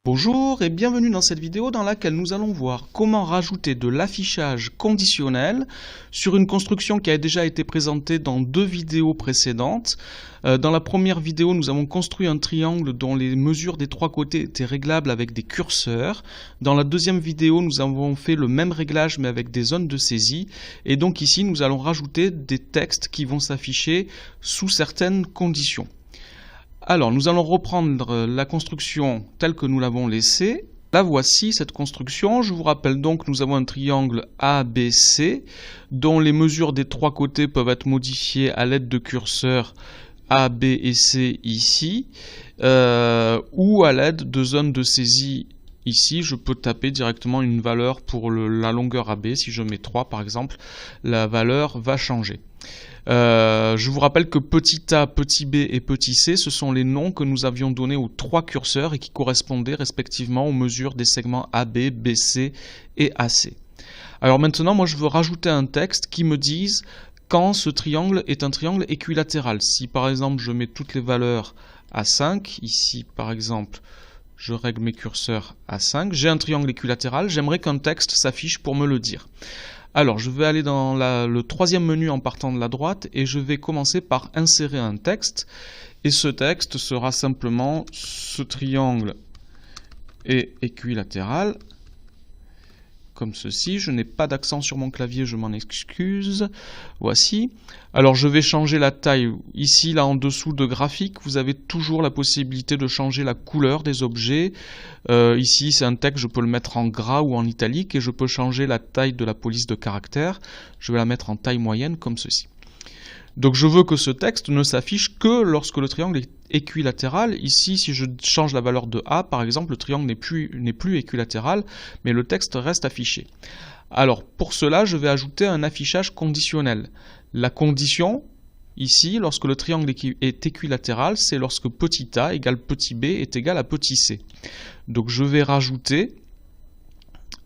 Bonjour et bienvenue dans cette vidéo dans laquelle nous allons voir comment rajouter de l'affichage conditionnel sur une construction qui a déjà été présentée dans deux vidéos précédentes. Dans la première vidéo, nous avons construit un triangle dont les mesures des trois côtés étaient réglables avec des curseurs. Dans la deuxième vidéo, nous avons fait le même réglage mais avec des zones de saisie. Et donc ici, nous allons rajouter des textes qui vont s'afficher sous certaines conditions. Alors, nous allons reprendre la construction telle que nous l'avons laissée. La voici, cette construction. Je vous rappelle donc que nous avons un triangle ABC dont les mesures des trois côtés peuvent être modifiées à l'aide de curseurs A, B et C ici, ou à l'aide de zones de saisie ici. Je peux taper directement une valeur pour la longueur AB. Si je mets 3 par exemple, la valeur va changer. Je vous rappelle que petit a, petit b et petit c, ce sont les noms que nous avions donnés aux trois curseurs et qui correspondaient respectivement aux mesures des segments AB, BC et AC. Alors maintenant, moi je veux rajouter un texte qui me dise quand ce triangle est un triangle équilatéral. Si par exemple je mets toutes les valeurs à 5, ici par exemple je règle mes curseurs à 5, j'ai un triangle équilatéral, j'aimerais qu'un texte s'affiche pour me le dire. Alors, je vais aller dans le troisième menu en partant de la droite et je vais commencer par insérer un texte. Et ce texte sera simplement « Ce triangle est équilatéral », comme ceci. Je n'ai pas d'accent sur mon clavier, je m'en excuse. Voici. Alors, je vais changer la taille. Ici, là, en dessous de graphique, vous avez toujours la possibilité de changer la couleur des objets. Ici, c'est un texte, je peux le mettre en gras ou en italique et je peux changer la taille de la police de caractère. Je vais la mettre en taille moyenne, comme ceci. Donc, je veux que ce texte ne s'affiche que lorsque le triangle est équilatéral. Ici, si je change la valeur de A, par exemple, le triangle n'est plus équilatéral, mais le texte reste affiché. Alors, pour cela, je vais ajouter un affichage conditionnel. La condition, ici, lorsque le triangle est équilatéral, c'est lorsque petit a égale petit b est égal à petit c. Donc, je vais rajouter,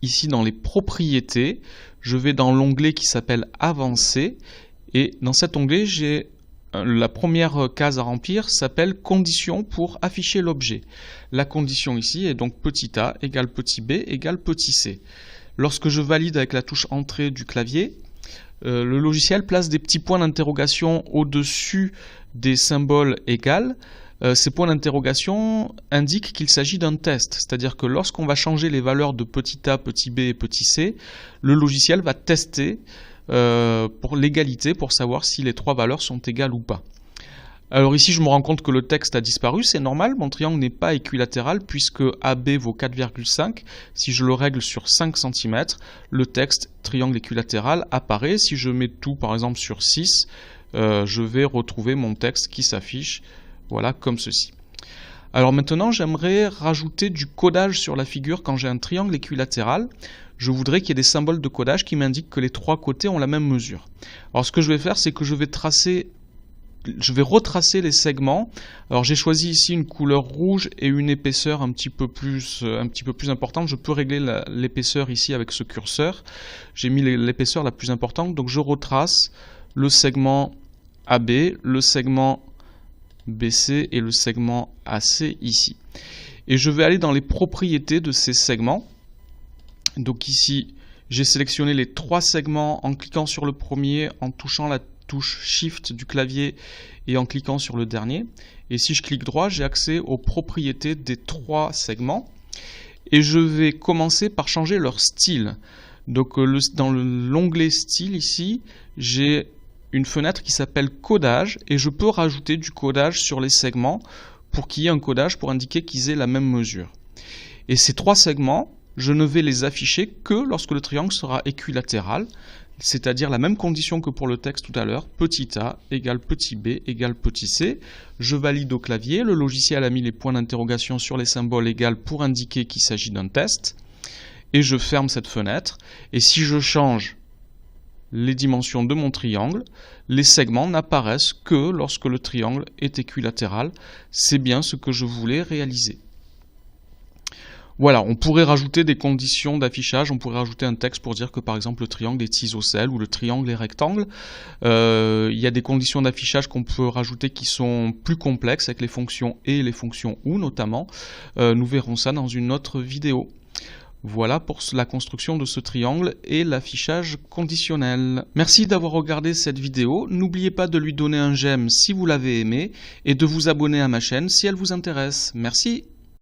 ici, dans les propriétés, je vais dans l'onglet qui s'appelle Avancer, et dans cet onglet, j'ai la première case à remplir s'appelle condition pour afficher l'objet. La condition ici est donc petit a égale petit b égale petit c. Lorsque je valide avec la touche entrée du clavier, le logiciel place des petits points d'interrogation au-dessus des symboles égal. Ces points d'interrogation indiquent qu'il s'agit d'un test, c'est-à-dire que lorsqu'on va changer les valeurs de petit a, petit b et petit c, le logiciel va tester pour l'égalité, pour savoir si les trois valeurs sont égales ou pas. Alors ici, je me rends compte que le texte a disparu, c'est normal, mon triangle n'est pas équilatéral puisque AB vaut 4,5. Si je le règle sur 5 cm, le texte triangle équilatéral apparaît. Si je mets tout, par exemple, sur 6, je vais retrouver mon texte qui s'affiche, voilà, comme ceci. Alors maintenant, j'aimerais rajouter du codage sur la figure quand j'ai un triangle équilatéral. Je voudrais qu'il y ait des symboles de codage qui m'indiquent que les trois côtés ont la même mesure. Alors ce que je vais faire, c'est que je vais retracer les segments. Alors j'ai choisi ici une couleur rouge et une épaisseur un petit peu plus importante. Je peux régler l'épaisseur ici avec ce curseur. J'ai mis l'épaisseur la plus importante, donc je retrace le segment AB, le segment BC et le segment AC ici. Et je vais aller dans les propriétés de ces segments. Donc ici, j'ai sélectionné les trois segments en cliquant sur le premier, en touchant la touche Shift du clavier et en cliquant sur le dernier. Et si je clique droit, j'ai accès aux propriétés des trois segments. Et je vais commencer par changer leur style. Donc dans l'onglet Style ici, j'ai une fenêtre qui s'appelle Codage et je peux rajouter du codage sur les segments pour qu'il y ait un codage pour indiquer qu'ils aient la même mesure. Et ces trois segments, je ne vais les afficher que lorsque le triangle sera équilatéral, c'est-à-dire la même condition que pour le texte tout à l'heure, petit a égale petit b égale petit c. Je valide au clavier, le logiciel a mis les points d'interrogation sur les symboles égales pour indiquer qu'il s'agit d'un test, et je ferme cette fenêtre, et si je change les dimensions de mon triangle, les segments n'apparaissent que lorsque le triangle est équilatéral. C'est bien ce que je voulais réaliser. Voilà, on pourrait rajouter des conditions d'affichage, on pourrait rajouter un texte pour dire que par exemple le triangle est isocèle ou le triangle est rectangle. Il y a des conditions d'affichage qu'on peut rajouter qui sont plus complexes avec les fonctions et les fonctions ou notamment. Nous verrons ça dans une autre vidéo. Voilà pour la construction de ce triangle et l'affichage conditionnel. Merci d'avoir regardé cette vidéo. N'oubliez pas de lui donner un j'aime si vous l'avez aimé et de vous abonner à ma chaîne si elle vous intéresse. Merci.